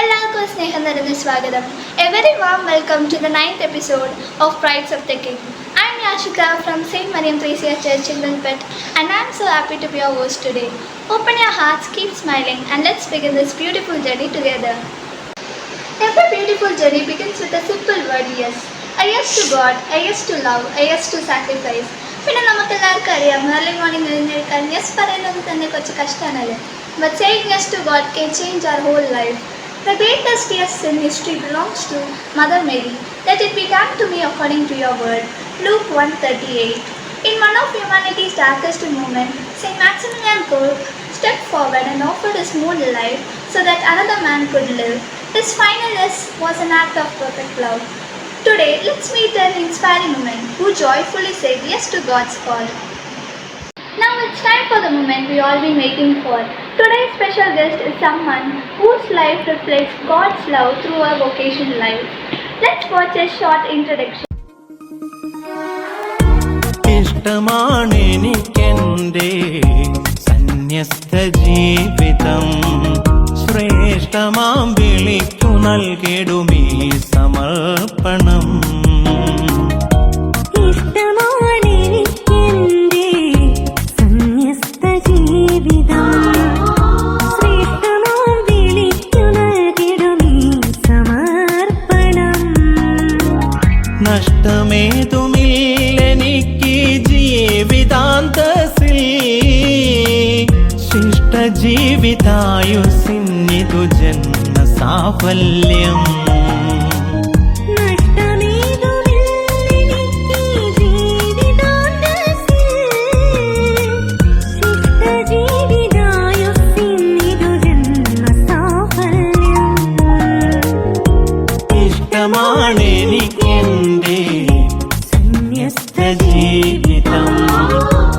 എല്ലാവർക്കും സ്നേഹം നിറഞ്ഞ സ്വാഗതം. A very warm welcome to the 9th episode of Prides of the King. I'm Yashika from St. Mariam Thresia Church in Vilpet, and I'm so happy to be your host today. Open your hearts, keep smiling, and let's begin this beautiful journey together. Every beautiful journey begins with a simple word, yes. A yes to God, a yes to love, a yes to sacrifice. പിന്നെ നമുക്കെല്ലാവർക്കും അറിയാം, early morning എഴുന്നേൽക്കാൻ yes പറയുന്നത് തന്നെ കുറച്ച് കഷ്ടമാണല്ലേ. But saying yes to God can change our whole life. The greatest yes in history belongs to Mother Mary. Let it be done to me according to your word. Luke 1:38. In one of humanity's darkest moments, Saint Maximilian Kolbe stepped forward and offered his whole life so that another man could live. His final yes was an act of perfect love. Today, let's meet an inspiring woman who joyfully said yes to God's call. Now it's time for the moment we all been waiting for. Today's special guest is someone whose life reflects God's love through her vocation life. Let's watch a short introduction. ഇഷ്ടമാണെനിക്കെന്റെ സന്യസ്ത ജീവിതം, ശ്രേഷ്ഠമാം വിളിക്കു നൽകിടുമീ സമർപ്പണം. നഷ്ടമേതുമില്ലെനിക്ക് ജീവിതാന്തസിൽ, ശിഷ്ടജീവിതായുസിന്നിതു ജന്മസാഫല്യം. ഇഷ്ടമാണെനിക്കെന്റെ സന്യസ്ത ജീവിതം,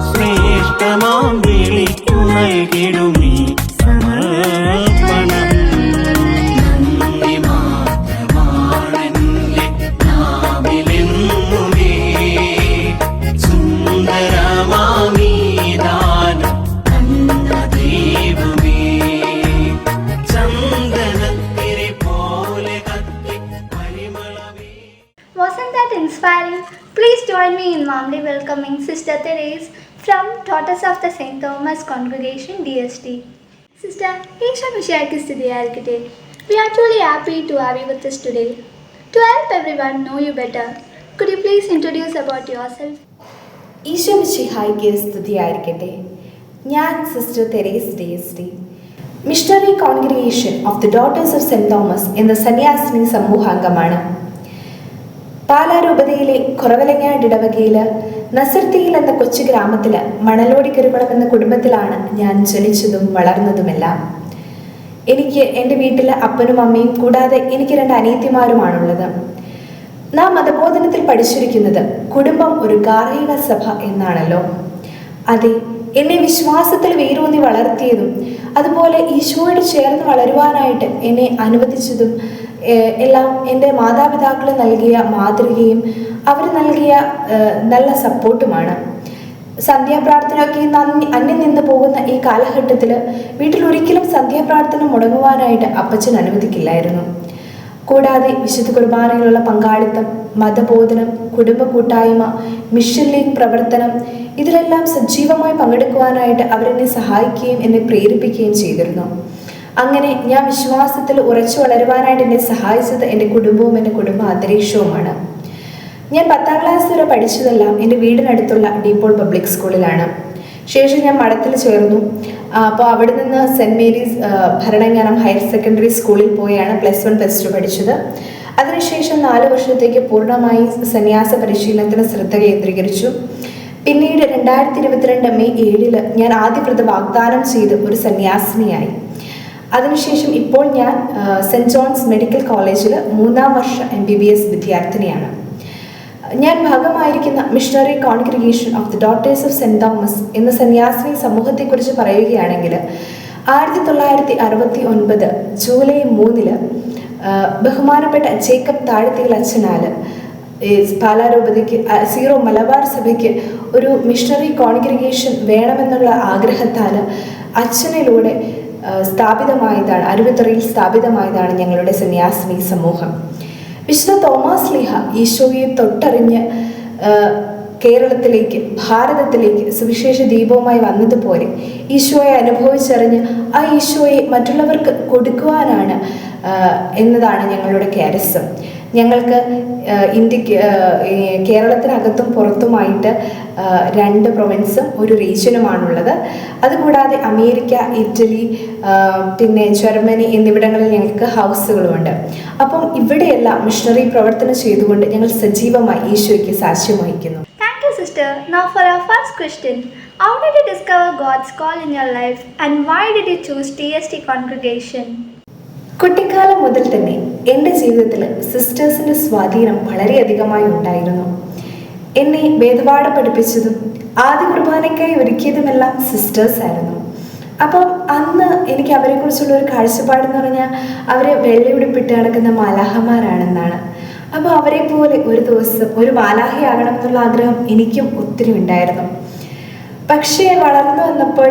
ശ്രേഷ്ഠമാം വിളിക്കു നൽകിടുമീ സമർപ്പണം. നന്ദി മാത്രമാണെന്റെ നാവിലെന്നുമേ, സുന്ദരമാമീ ദാനം തന്ന ദൈവമേ. ചന്ദനത്തിരി പോലെ കത്തി പരിമളമേ. Wasn't that inspiring? Please join me in warmly welcoming Sister Therese from Daughters of the St. Thomas Congregation, DST. Sister, Isha Mishayaki Stidiyarikite. We are truly happy to have you with us today. To help everyone know you better, could you please introduce about yourself? Isho മിശിഹായ്ക്ക് സ്തുതിയായിരിക്കട്ടെ. ഞാൻ sister Therese DST, missionary congregation of the daughters of Saint Thomas എന്ന സന്യാസിനി സമൂഹാംഗമാണ്. പാലാരൂപതയിലെ കുറവലങ്ങാട് ഇടവകയിൽ നസർത്തിയിൽ എന്ന കൊച്ചു ഗ്രാമത്തിൽ മണലോടി കരുകുളം എന്ന കുടുംബത്തിലാണ് ഞാൻ ജനിച്ചതും വളർന്നതുമെല്ലാം. എനിക്ക് എൻ്റെ വീട്ടിൽ അപ്പനും അമ്മയും കൂടാതെ എനിക്ക് 2 അനിയത്തിമാരുമാണുള്ളത്. നാം മതബോധനത്തിൽ പഠിച്ചിരിക്കുന്നത് കുടുംബം ഒരു ഗാർഹിക സഭ എന്നാണല്ലോ. അതെ, എന്നെ വിശ്വാസത്തിൽ വേരൂന്നി വളർത്തിയതും അതുപോലെ ഈശോയോട് ചേർന്ന് വളരുവാനായിട്ട് എന്നെ അനുവദിച്ചതും എല്ലാം എൻ്റെ മാതാപിതാക്കൾ നൽകിയ മാതൃകയും അവർ നൽകിയ നല്ല സപ്പോർട്ടുമാണ്. സന്ധ്യാപ്രാർത്ഥനയൊക്കെ അന്യം നിന്ന് പോകുന്ന ഈ കാലഘട്ടത്തിൽ വീട്ടിൽ ഒരിക്കലും സന്ധ്യാപ്രാർത്ഥന മുടങ്ങുവാനായിട്ട് അപ്പച്ചൻ അനുവദിക്കില്ലായിരുന്നു. കൂടാതെ വിശുദ്ധ കുർബാനയിലുള്ള പങ്കാളിത്തം, മതബോധനം, കുടുംബ കൂട്ടായ്മ, മിഷൻ ലീഗ് പ്രവർത്തനം, ഇതിലെല്ലാം സജീവമായി പങ്കെടുക്കുവാനായിട്ട് അവരെന്നെ സഹായിക്കുകയും എന്നെ പ്രേരിപ്പിക്കുകയും ചെയ്തിരുന്നു. അങ്ങനെ ഞാൻ വിശ്വാസത്തിൽ ഉറച്ചു വളരുവാനായിട്ട് എന്നെ സഹായിച്ചത് എൻ്റെ കുടുംബവും എൻ്റെ കുടുംബ അന്തരീക്ഷവുമാണ്. ഞാൻ 10ാം ക്ലാസ് വരെ പഠിച്ചതെല്ലാം എൻ്റെ വീടിനടുത്തുള്ള ഡീപോൾ പബ്ലിക് സ്കൂളിലാണ്. ശേഷം ഞാൻ മഠത്തിൽ ചേർന്നു. അപ്പോൾ അവിടെ നിന്ന് Saint Mary's Bharananganam higher secondary സ്കൂളിൽ പോയാണ് +1 +2 പഠിച്ചത്. അതിനുശേഷം 4 വർഷത്തേക്ക് പൂർണ്ണമായി സന്യാസ പരിശീലനത്തിന് ശ്രദ്ധ കേന്ദ്രീകരിച്ചു. പിന്നീട് 2022 മെയ് 7 ഞാൻ ആദ്യവ്രത വാഗ്ദാനം ചെയ്ത് ഒരു സന്യാസിനിയായി. അതിനുശേഷം ഇപ്പോൾ ഞാൻ സെൻറ്റ് ജോൺസ് മെഡിക്കൽ കോളേജിൽ 3-ാം വർഷ MBBS വിദ്യാർത്ഥിനിയാണ്. ഞാൻ ഭാഗമായിരിക്കുന്ന missionary congregation of the daughters of saint Thomas എന്ന സന്യാസിനി സമൂഹത്തെക്കുറിച്ച് പറയുകയാണെങ്കിൽ 1969 ജൂലൈ 3 ബഹുമാനപ്പെട്ട ജേക്കബ് താഴത്തിയിൽ അച്ഛനാൽ പാലാരൂപതയ്ക്ക് സീറോ മലബാർ സഭയ്ക്ക് ഒരു മിഷണറി കോൺഗ്രിഗേഷൻ വേണമെന്നുള്ള ആഗ്രഹത്താൽ അച്ഛനിലൂടെ സ്ഥാപിതമായതാണ്, അരുവിത്തുറയിൽ സ്ഥാപിതമായതാണ് ഞങ്ങളുടെ സന്യാസിനി സമൂഹം. വിശുദ്ധ തോമാസ് ലീഹ ഈശോയെ തൊട്ടറിഞ്ഞ് കേരളത്തിലേക്ക്, ഭാരതത്തിലേക്ക് സുവിശേഷ ദീപവുമായി വന്നതുപോലെ ഈശോയെ അനുഭവിച്ചറിഞ്ഞ് ആ ഈശോയെ മറ്റുള്ളവർക്ക് കൊടുക്കുവാനാണ് എന്നതാണ് ഞങ്ങളുടെ ക്യാരസം. ഞങ്ങൾക്ക് ഇന്ത്യക്ക് കേരളത്തിനകത്തും പുറത്തുമായിട്ട് 2 പ്രൊവിൻസും ഒരു റീജിയനുമാണുള്ളത്. അതുകൂടാതെ അമേരിക്ക, ഇറ്റലി, പിന്നെ ജർമ്മനി എന്നിവിടങ്ങളിൽ ഞങ്ങൾക്ക് ഹൗസുകളുമുണ്ട്. അപ്പം ഇവിടെയെല്ലാം മിഷണറി പ്രവർത്തനം ചെയ്തുകൊണ്ട് ഞങ്ങൾ സജീവമായി ഈശോയ്ക്ക് സാക്ഷ്യം വഹിക്കുന്നു. Thank you, sister. Now for our first question. How did you discover God's call in your life and why did you choose TST congregation? കുട്ടിക്കാലം മുതൽ തന്നെ എൻ്റെ ജീവിതത്തിൽ സിസ്റ്റേഴ്സിൻ്റെ സ്വാധീനം വളരെയധികമായി ഉണ്ടായിരുന്നു. എന്നെ വേദപാഠം പഠിപ്പിച്ചതും ആദ്യ കുർബാനയ്ക്കായി ഒരുക്കിയതുമെല്ലാം സിസ്റ്റേഴ്സ് ആയിരുന്നു. അപ്പം അന്ന് എനിക്ക് അവരെക്കുറിച്ചുള്ള ഒരു കാഴ്ചപ്പാടെന്ന് പറഞ്ഞാൽ അവർ വെള്ളയുടുപ്പിട്ട് നടക്കുന്ന മാലാഹമാരാണെന്നാണ്. അപ്പോൾ അവരെ പോലെ ഒരു ദിവസം ഒരു മാലാഹയാകണം എന്നുള്ള ആഗ്രഹം എനിക്കും ഒത്തിരി ഉണ്ടായിരുന്നു. പക്ഷേ വളർന്നു വന്നപ്പോൾ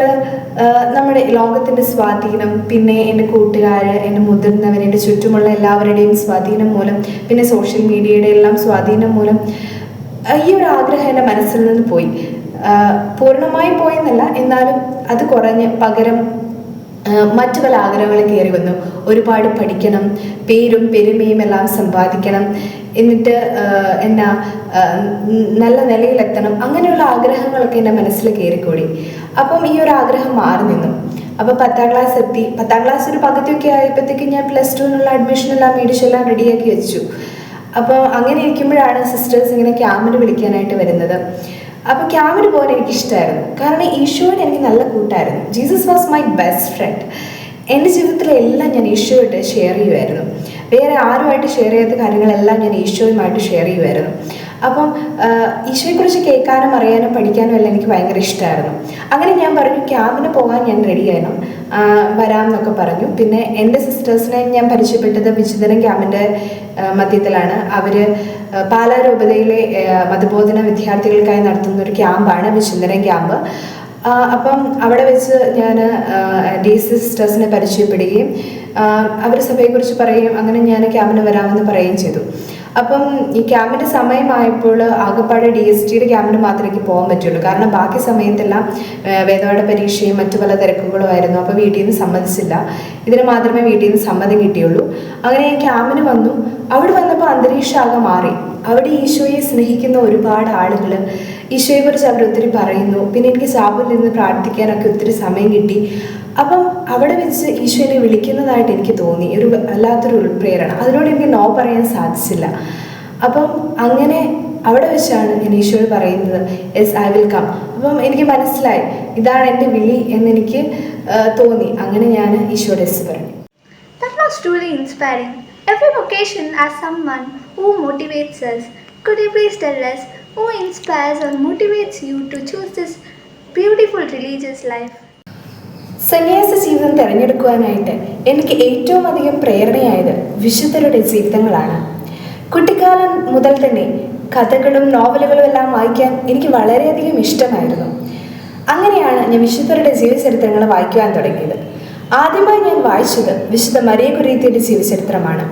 നമ്മുടെ ലോകത്തിൻ്റെ സ്വാധീനം, പിന്നെ എൻ്റെ കൂട്ടുകാർ, എൻ്റെ മുതിർന്നവർ, എൻ്റെ ചുറ്റുമുള്ള എല്ലാവരുടെയും സ്വാധീനം മൂലം, പിന്നെ സോഷ്യൽ മീഡിയയുടെ എല്ലാം സ്വാധീനം മൂലം ഈ ഒരു ആഗ്രഹം എൻ്റെ മനസ്സിൽ നിന്ന് പോയി. പൂർണ്ണമായി പോയെന്നല്ല, എന്നാലും അത് കുറഞ്ഞ് പകരം മറ്റു പല ആഗ്രഹങ്ങളും കയറി വന്നു. ഒരുപാട് പഠിക്കണം, പേരും പെരുമയും എല്ലാം സമ്പാദിക്കണം, എന്നിട്ട് നല്ല നിലയിലെത്തണം, അങ്ങനെയുള്ള ആഗ്രഹങ്ങളൊക്കെ എൻ്റെ മനസ്സിൽ കയറിക്കൂടി. അപ്പം ഈ ഒരു ആഗ്രഹം മാറി നിന്നു. അപ്പോൾ 10ാം ക്ലാസ് എത്തി. 10ാം ക്ലാസ് ഒരു പകുതിയൊക്കെ ആയപ്പോഴത്തേക്ക് ഞാൻ +2 അഡ്മിഷനെല്ലാം മേടിച്ചെല്ലാം റെഡിയാക്കി വെച്ചു. അപ്പോൾ അങ്ങനെ ഇരിക്കുമ്പോഴാണ് സിസ്റ്റേഴ്സ് ഇങ്ങനെ ക്യാമ്പിന് വിളിക്കാനായിട്ട് വരുന്നത്. അപ്പോൾ ക്യാമ്പിന് പോകാൻ എനിക്കിഷ്ടമായിരുന്നു. കാരണം ഈശോയോട് എനിക്ക് നല്ല കൂട്ടായിരുന്നു. Jesus was my best friend. എൻ്റെ ജീവിതത്തിലെല്ലാം ഞാൻ ഈശോയോട്ട് ഷെയർ ചെയ്യുമായിരുന്നു. വേറെ ആരുമായിട്ട് ഷെയർ ചെയ്ത കാര്യങ്ങളെല്ലാം ഞാൻ ഈശോയുമായിട്ട് ഷെയർ ചെയ്യുമായിരുന്നു. അപ്പം ഈശോയെക്കുറിച്ച് കേൾക്കാനും അറിയാനും പഠിക്കാനും എല്ലാം എനിക്ക് ഭയങ്കര ഇഷ്ടമായിരുന്നു. അങ്ങനെ ഞാൻ പറഞ്ഞു ക്യാമ്പിന് പോകാൻ ഞാൻ റെഡിയായിരുന്നു, വരാം എന്നൊക്കെ പറഞ്ഞു. പിന്നെ എൻ്റെ സിസ്റ്റേഴ്സിനെ ഞാൻ പരിചയപ്പെട്ടത് വിചിന്തനം ക്യാമ്പിൻ്റെ മധ്യത്തിലാണ്. അവർ പാലാരൂപതയിലെ മതബോധന വിദ്യാർത്ഥികൾക്കായി നടത്തുന്ന ഒരു ക്യാമ്പാണ് വിചിന്തനം ക്യാമ്പ്. അപ്പം അവിടെ വെച്ച് ഞാൻ DC സിസ്റ്റേഴ്സിനെ പരിചയപ്പെടുകയും അവർ സഭയെക്കുറിച്ച് പറയുകയും അങ്ങനെ ഞാൻ ക്യാമ്പിന് വരാമെന്ന് പറയുകയും ചെയ്തു. അപ്പം ഈ ക്യാമ്പിൻ്റെ സമയമായപ്പോൾ ആകപ്പാടെ DSTയുടെ ക്യാമ്പിന് മാത്രമേ എനിക്ക് പോകാൻ പറ്റുള്ളൂ. കാരണം ബാക്കി സമയത്തെല്ലാം വേദപാഠ പരീക്ഷയും മറ്റു പല തിരക്കുകളും ആയിരുന്നു. അപ്പോൾ വീട്ടിൽ നിന്ന് സമ്മതിച്ചില്ല. ഇതിന് മാത്രമേ വീട്ടിൽ നിന്ന് സമ്മതം കിട്ടിയുള്ളൂ. അങ്ങനെ ഞാൻ ക്യാമ്പിന് വന്നു. അവിടെ വന്നപ്പോൾ അന്തരീക്ഷം ആകെ മാറി. അവിടെ ഈശോയെ സ്നേഹിക്കുന്ന ഒരുപാട് ആളുകൾ, ഈശോയെക്കുറിച്ച് അവർ ഒത്തിരി പറയുന്നു. പിന്നെ എനിക്ക് ചാപ്പലിൽ നിന്ന് പ്രാർത്ഥിക്കാനൊക്കെ ഒത്തിരി സമയം കിട്ടി. അപ്പം അവിടെ വെച്ച് ഈശോയെ വിളിക്കുന്നതായിട്ട് എനിക്ക് തോന്നി. ഒരു വല്ലാത്തൊരു ഉൾപ്രേരണ. അതിനോട് എനിക്ക് നോ പറയാൻ സാധിച്ചില്ല. അപ്പം അങ്ങനെ അവിടെ വെച്ചാണ് ഞാൻ ഈശോയോട് പറയുന്നത് യെസ് ഐ വിൽ കം. അപ്പം എനിക്ക് മനസ്സിലായി ഇതാണ് എൻ്റെ വിളി എന്നെനിക്ക് തോന്നി. അങ്ങനെ ഞാൻ ഈശോയോട് യെസ് പറഞ്ഞു. That was truly inspiring. Every vocation has someone who motivates us. Could you please tell us who inspires or motivates you to choose this beautiful religious life? സന്യാസ ജീവിതം തിരഞ്ഞെടുക്കുവാനായിട്ട് എനിക്ക് ഏറ്റവും അധികം പ്രേരണയായത് വിശുദ്ധരുടെ ജീവിതങ്ങളാണ്. കുട്ടിക്കാലം മുതൽ തന്നെ കഥകളും നോവലുകളും എല്ലാം വായിക്കാൻ എനിക്ക് വളരെയധികം ഇഷ്ടമായിരുന്നു. അങ്ങനെയാണ് ഞാൻ വിശുദ്ധരുടെ ജീവചരിത്രങ്ങൾ വായിക്കുവാൻ തുടങ്ങിയത്. ആദ്യമായി ഞാൻ വായിച്ചത് വിശുദ്ധ മരിയ കുര്യത്തിയുടെ ജീവചരിത്രമാണ്.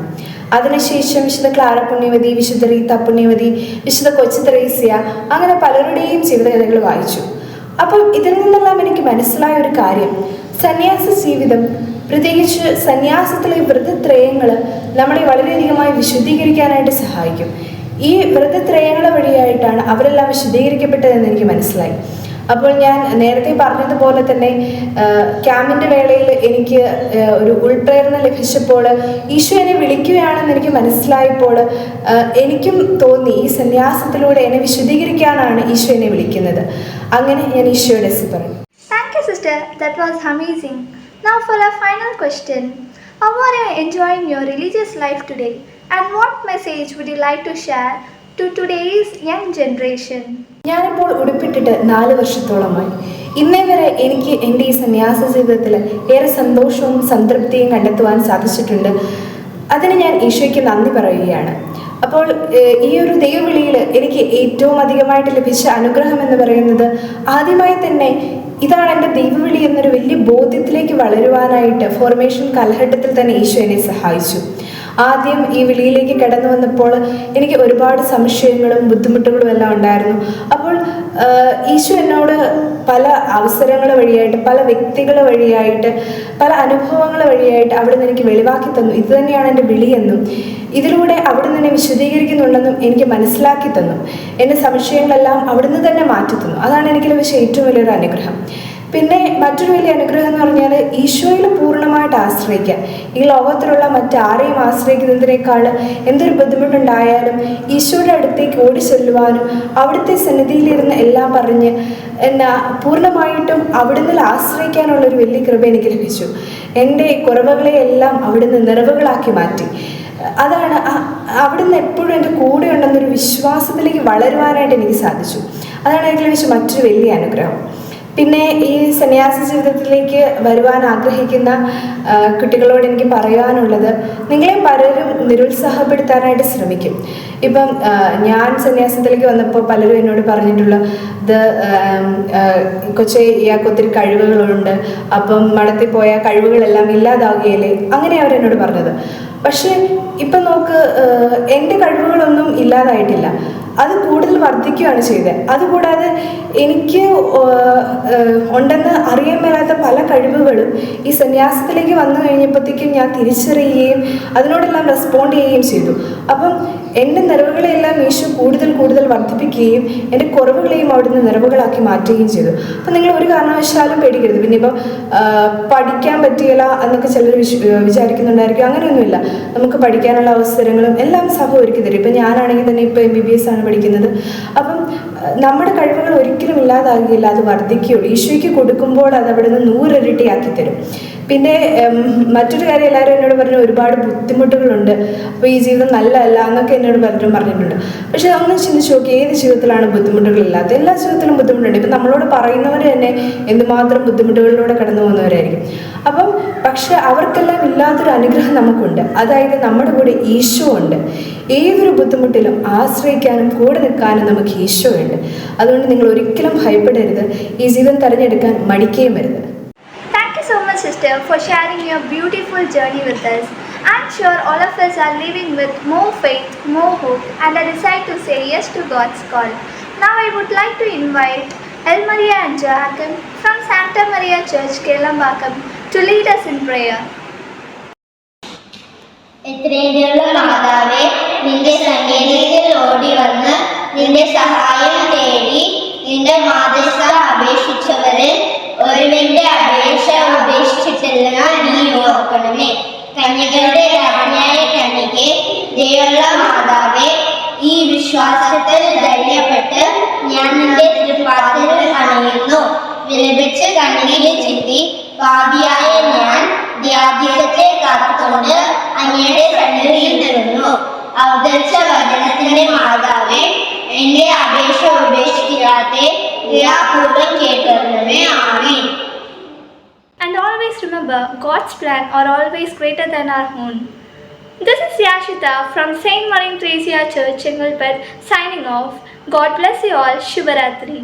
അതിനുശേഷം വിശുദ്ധ ക്ലാര പുണ്യവതി, വിശുദ്ധ റീത്ത പുണ്യവതി, വിശുദ്ധ കൊച്ചു തെരേസ്യ, അങ്ങനെ പലരുടെയും ജീവിതകഥകൾ വായിച്ചു. അപ്പം ഇതിൽ നിന്നെല്ലാം എനിക്ക് മനസ്സിലായ ഒരു കാര്യം, സന്യാസ ജീവിതം, പ്രത്യേകിച്ച് സന്യാസത്തിലെ വ്രതത്രയങ്ങൾ നമ്മളെ വളരെയധികമായി വിശുദ്ധീകരിക്കാനായിട്ട് സഹായിക്കും. ഈ വ്രതത്രയങ്ങൾ വഴിയായിട്ടാണ് അവരെല്ലാം വിശുദ്ധീകരിക്കപ്പെട്ടതെന്ന് എനിക്ക് മനസ്സിലായി. അപ്പോൾ ഞാൻ നേരത്തെ പറഞ്ഞതുപോലെ തന്നെ ക്യാമ്പിൻ്റെ വേളയിൽ എനിക്ക് ഒരു ഉൾപ്രേരണ ലഭിച്ചപ്പോൾ ഈശോ എന്നെ വിളിക്കുകയാണെന്ന് എനിക്ക് മനസ്സിലായപ്പോൾ എനിക്കും തോന്നി ഈ സന്യാസത്തിലൂടെ എന്നെ വിശുദ്ധീകരിക്കാനാണ് ഈശോ എന്നെ വിളിക്കുന്നത്. അങ്ങനെ ഞാൻ ഈശോയുടെ പറഞ്ഞു. Thank you, sister. That was amazing. Now for our final question. How are you enjoying your religious life today? And what message would you like to share to today's young generation? ഞാനിപ്പോൾ ഉടുപ്പിട്ടിട്ട് 4 വർഷത്തോളമായി. ഇന്നേ വരെ എനിക്ക് എൻ്റെ ഈ സന്യാസ ജീവിതത്തിൽ ഏറെ സന്തോഷവും സംതൃപ്തിയും കണ്ടെത്തുവാൻ സാധിച്ചിട്ടുണ്ട്. അതിന് ഞാൻ ഈശോയ്ക്ക് നന്ദി പറയുകയാണ്. അപ്പോൾ ഈ ഒരു ദൈവവിളിയിൽ എനിക്ക് ഏറ്റവും അധികമായിട്ട് ലഭിച്ച അനുഗ്രഹം എന്ന് പറയുന്നത് ആദ്യമായി തന്നെ ഇതാണ് എൻ്റെ ദൈവവിളി എന്നൊരു വലിയ ബോധ്യത്തിലേക്ക് വളരുവാനായിട്ട് ഫോർമേഷൻ കാലഘട്ടത്തിൽ തന്നെ ഈശോ എന്നെ സഹായിച്ചു. ആദ്യം ഈ വിളിയിലേക്ക് കടന്നു വന്നപ്പോൾ എനിക്ക് ഒരുപാട് സംശയങ്ങളും ബുദ്ധിമുട്ടുകളും എല്ലാം ഉണ്ടായിരുന്നു. അപ്പോൾ ഈശോ എന്നോട് പല അവസരങ്ങൾ വഴിയായിട്ട്, പല വ്യക്തികൾ വഴിയായിട്ട്, പല അനുഭവങ്ങൾ വഴിയായിട്ട് അവിടുന്ന് എനിക്ക് വെളിവാക്കി തന്നു. ഇത് തന്നെയാണ് എൻ്റെ വിളിയെന്നും ഇതിലൂടെ അവിടുന്ന് എന്നെ വിശദീകരിക്കുന്നുണ്ടെന്നും എനിക്ക് മനസ്സിലാക്കി തന്നു. എൻ്റെ സംശയങ്ങളെല്ലാം അവിടുന്ന് തന്നെ മാറ്റി തന്നു. അതാണ് എനിക്ക് ലഭിച്ച ഏറ്റവും വലിയൊരു അനുഗ്രഹം. പിന്നെ മറ്റൊരു വലിയ അനുഗ്രഹം എന്ന് പറഞ്ഞാൽ ഈശോയിൽ പൂർണ്ണമായിട്ട് ആശ്രയിക്കുക. ഈ ലോകത്തിലുള്ള മറ്റാരെയും ആശ്രയിക്കുന്നതിനേക്കാൾ എന്തൊരു ബുദ്ധിമുട്ടുണ്ടായാലും ഈശോയുടെ അടുത്തേക്ക് ഓടി ചെല്ലുവാനും അവിടുത്തെ സന്നിധിയിലിരുന്ന് എല്ലാം പറഞ്ഞ് എന്നാ പൂർണ്ണമായിട്ടും അവിടുന്ന് ആശ്രയിക്കാനുള്ളൊരു വലിയ കൃപ എനിക്ക് ലഭിച്ചു. എൻ്റെ കുറവുകളെയെല്ലാം അവിടുന്ന് നിറവുകളാക്കി മാറ്റി. അതാണ് അവിടുന്ന് എപ്പോഴും എൻ്റെ കൂടെ ഉണ്ടെന്നൊരു വിശ്വാസത്തിലേക്ക് വളരുവാനായിട്ട് എനിക്ക് സാധിച്ചു. അതാണ് എനിക്ക് ലഭിച്ച മറ്റൊരു വലിയ അനുഗ്രഹം. പിന്നെ ഈ സന്യാസ ജീവിതത്തിലേക്ക് വരുവാൻ ആഗ്രഹിക്കുന്ന കുട്ടികളോട് എനിക്ക് പറയാനുള്ളത്, നിങ്ങളെ പലരും നിരുത്സാഹപ്പെടുത്താനായിട്ട് ശ്രമിക്കും. ഇപ്പം ഞാൻ സന്യാസത്തിലേക്ക് വന്നപ്പോൾ പലരും എന്നോട് പറഞ്ഞിട്ടുള്ള ഇത് കൊച്ചേ ഇയാൾക്ക് ഒത്തിരി കഴിവുകളുണ്ട്, അപ്പം മഠത്തിൽ പോയ കഴിവുകളെല്ലാം ഇല്ലാതാവുകയല്ലേ, അങ്ങനെ അവരെന്നോട് പറഞ്ഞത്. പക്ഷേ ഇപ്പം നോക്ക്, എൻ്റെ കഴിവുകളൊന്നും ഇല്ലാതായിട്ടില്ല, അത് കൂടുതൽ വർദ്ധിക്കുകയാണ് ചെയ്തത്. അതുകൂടാതെ എനിക്ക് ഉണ്ടെന്ന് അറിയാൻ മേലാത്ത പല കഴിവുകളും ഈ സന്യാസത്തിലേക്ക് വന്നു കഴിഞ്ഞപ്പോഴത്തേക്കും ഞാൻ തിരിച്ചറിയുകയും അതിനോടെല്ലാം റെസ്പോണ്ട് ചെയ്യുകയും ചെയ്തു. അപ്പം എൻ്റെ നിറവുകളെയെല്ലാം ഈശോ കൂടുതൽ കൂടുതൽ വർദ്ധിപ്പിക്കുകയും എൻ്റെ കുറവുകളെയും അവിടുന്ന് നിറവുകളാക്കി മാറ്റുകയും ചെയ്തു. അപ്പം നിങ്ങൾ ഒരു കാരണവശാലും പേടിക്കരുത്. പിന്നെ ഇപ്പം പഠിക്കാൻ പറ്റിയില്ല എന്നൊക്കെ ചിലർ വിചാരിക്കുന്നുണ്ടായിരിക്കും. അങ്ങനെയൊന്നുമില്ല. നമുക്ക് പഠിക്കാനുള്ള അവസരങ്ങളും എല്ലാം സഭ ഒരുക്കി തരും. ഇപ്പം ഞാനാണെങ്കിൽ തന്നെ ഇപ്പോൾ MBBS ആണ് പഠിക്കുന്നത്. അപ്പം നമ്മുടെ കഴിവുകൾ ഒരിക്കലും ഇല്ലാതാകുകയില്ല, അത് വർദ്ധിക്കുകയുള്ളൂ. ഈശോയ്ക്ക് കൊടുക്കുമ്പോൾ അത് അവിടെ നിന്ന് 100 ഇരട്ടിയാക്കി തരും. പിന്നെ മറ്റൊരു കാര്യം എല്ലാവരും എന്നോട് പറഞ്ഞു, ഒരുപാട് ബുദ്ധിമുട്ടുകളുണ്ട്, അപ്പോൾ ഈ ജീവിതം നല്ലതല്ല എന്നൊക്കെ എന്നോട് പലരും പറഞ്ഞിട്ടുണ്ട്. പക്ഷെ ഒന്ന് ചിന്തിച്ച് നോക്കി, ഏത് ജീവിതത്തിലാണ് ബുദ്ധിമുട്ടുകളില്ലാത്ത? എല്ലാ ജീവിതത്തിലും ബുദ്ധിമുട്ടുണ്ട്. ഇപ്പം നമ്മളോട് പറയുന്നവർ തന്നെ എന്തുമാത്രം ബുദ്ധിമുട്ടുകളിലൂടെ കടന്നു പോകുന്നവരായിരിക്കും. അപ്പം പക്ഷെ അവർക്കെല്ലാം ഇല്ലാത്തൊരു അനുഗ്രഹം നമുക്കുണ്ട്. അതായത് നമ്മുടെ കൂടെ ഈശോ ഉണ്ട്. ഏതൊരു ബുദ്ധിമുട്ടിലും ആശ്രയിക്കാനും കൂടെ നിൽക്കാനും നമുക്ക് ഈശോ ഉണ്ട്. അതുകൊണ്ട് നിങ്ങൾ ഒരിക്കലും ഭയപ്പെടരുത്. ഈ ജീവിതം തിരഞ്ഞെടുക്കാൻ മടിക്കുകയും വരുത്. Thank you so much, sister, for sharing your beautiful journey with us. I'm sure all of us are living with more faith, more hope, and a desire to say yes to God's call. Now I would like to invite El Maria and Joachim from Santa Maria Church, Kelambakam, to lead us in prayer. എത്രയുള്ള മാതാവേ, നിന്റെ സന്നിധിയിൽ ഓടി വന്ന് നിന്റെ സഹായം തേടി നിന്റെ മാതൃക അപേക്ഷിച്ചവരിൽ ഒരുവന്റെ അപേക്ഷ ഉപേക്ഷിച്ചിട്ടില്ല നീ ഓർക്കണമേ. കന്യകളുടെ രാജ്ഞിയായ കന്യകെ, ദയുള്ള മാതാവേ, ഈ വിശ്വാസത്തിൽ ധൈര്യപ്പെട്ട് ഞാൻ നിന്റെ തിരുപ്പാത്തിൽ അണിയുന്നു. വിലപിച്ച് കണ്ണീര് ചിന്തി പാപിയായ ഞാൻ ധ്യാധ്യത്തെ കാത്തുകൊണ്ട് അങ്ങയുടെ സന്നിധിയിൽ നിന്നു. അവതരിച്ച വചനത്തിന്റെ മാതാവേ, എന്റെ അപേക്ഷ ഉപേക്ഷിക്കാതെ ദയാപൂർവ്വം കേട്ടറിയണമേ. ആമേൻ. And always remember, God's plan are always greater than our own. This is Yashita from St. Maria Theresia Church, Chengalpet, signing off. God bless you all. Shubharatri.